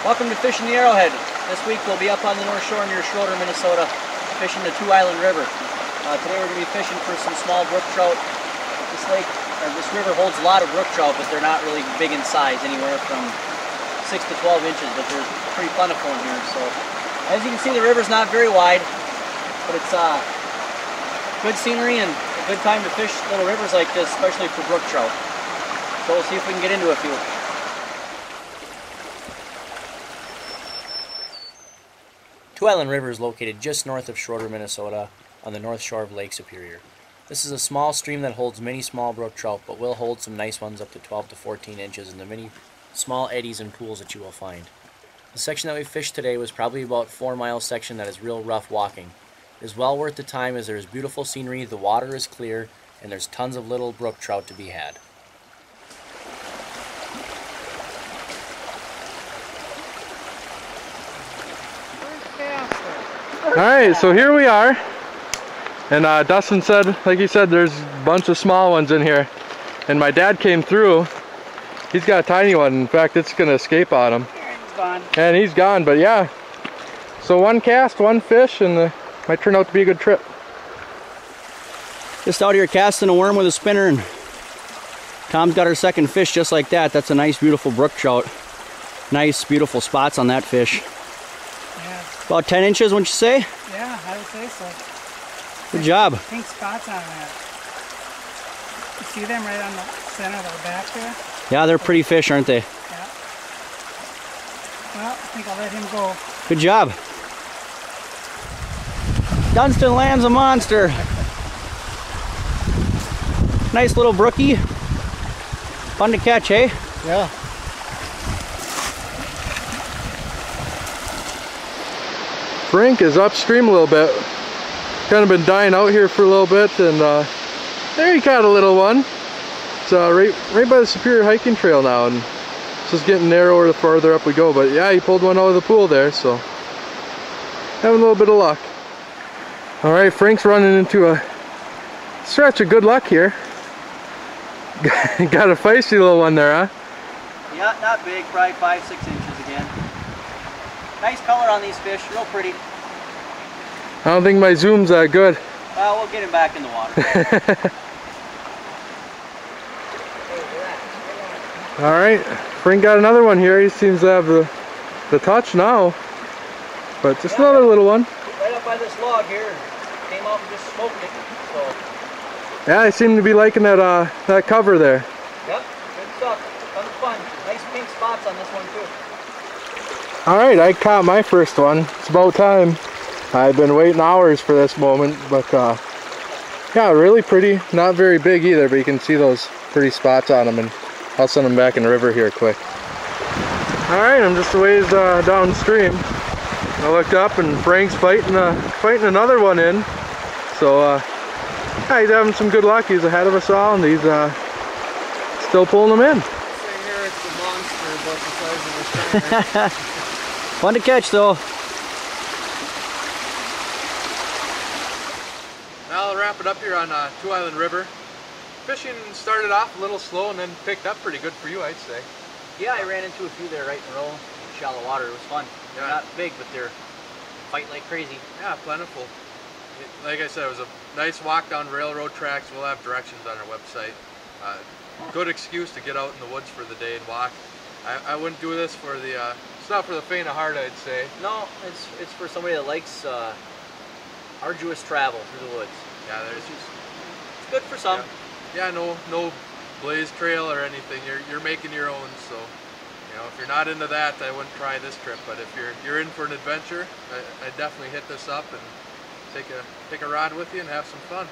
Welcome to Fishing the Arrowhead. This week we'll be up on the North Shore near Schroeder, Minnesota, fishing the Two Island River. Today we're going to be fishing for some small brook trout. This river holds a lot of brook trout, but they're not really big in size, anywhere from 6 to 12 inches, but they're pretty plentiful in here. So, as you can see, the river's not very wide, but it's good scenery and a good time to fish little rivers like this, especially for brook trout. So we'll see if we can get into a few. Two Island River is located just north of Schroeder, Minnesota, on the north shore of Lake Superior. This is a small stream that holds many small brook trout, but will hold some nice ones up to 12 to 14 inches in the many small eddies and pools that you will find. The section that we fished today was probably about a 4-mile section that is real rough walking. It is well worth the time as there is beautiful scenery, the water is clear, and there's tons of little brook trout to be had. Alright, so here we are, and Dustin said, like he said, there's a bunch of small ones in here, and my dad came through. He's got a tiny one. In fact, it's gonna escape on him. He's gone. And he's gone, but yeah, so one cast, one fish, and might turn out to be a good trip. Just out here casting a worm with a spinner, and Tom's got our second fish just like that. That's a nice beautiful brook trout. Nice beautiful spots on that fish. About 10 inches, wouldn't you say? Yeah, I would say so. Good job. Pink spots on that. You see them right on the center of our back there? Yeah, they're pretty fish, aren't they? Yeah. Well, I think I'll let him go. Good job. Dunstan lands a monster. Nice little brookie. Fun to catch, eh? Yeah. Brink is upstream a little bit. Kind of been dying out here for a little bit, and there he caught a little one. It's right by the Superior hiking trail now, and it's just getting narrower the farther up we go. But yeah, he pulled one out of the pool there, so having a little bit of luck. All right, Frank's running into a stretch of good luck here. Got a feisty little one there, huh? Yeah, not big, probably 5-6 inches again. Nice color on these fish, real pretty. I don't think my zoom's that good. Well, we'll get him back in the water. All right, Frank got another one here. He seems to have the touch now, but just another little one. Right up by this log here, came out and just smoked it. So. Yeah, I seem to be liking that cover there. Yep, good stuff. Tons of fun. Nice pink spots on this one too. All right, I caught my first one. It's about time. I've been waiting hours for this moment, but yeah, really pretty. Not very big either, but you can see those pretty spots on them, and I'll send them back in the river here quick. All right, I'm just a ways downstream. I looked up and Frank's fighting another one in. So yeah, he's having some good luck. He's ahead of us all, and he's still pulling them in. Here it's a monster about the size of a shrimp. Fun to catch though. Now I'll wrap it up here on Two Island River. Fishing started off a little slow and then picked up pretty good for you, I'd say. Yeah, I ran into a few there right in a row. Shallow water, it was fun. They're not big, but they're fighting like crazy. Yeah, plentiful. Like I said, it was a nice walk down railroad tracks. We'll have directions on our website. Good excuse to get out in the woods for the day and walk. I wouldn't do this for the, it's not for the faint of heart, I'd say. No, it's for somebody that likes arduous travel through the woods. Yeah, it's good for some. Yeah, no blaze trail or anything. You're making your own, so you know, if you're not into that, I wouldn't try this trip. But if you're in for an adventure, I definitely hit this up and take a rod with you and have some fun.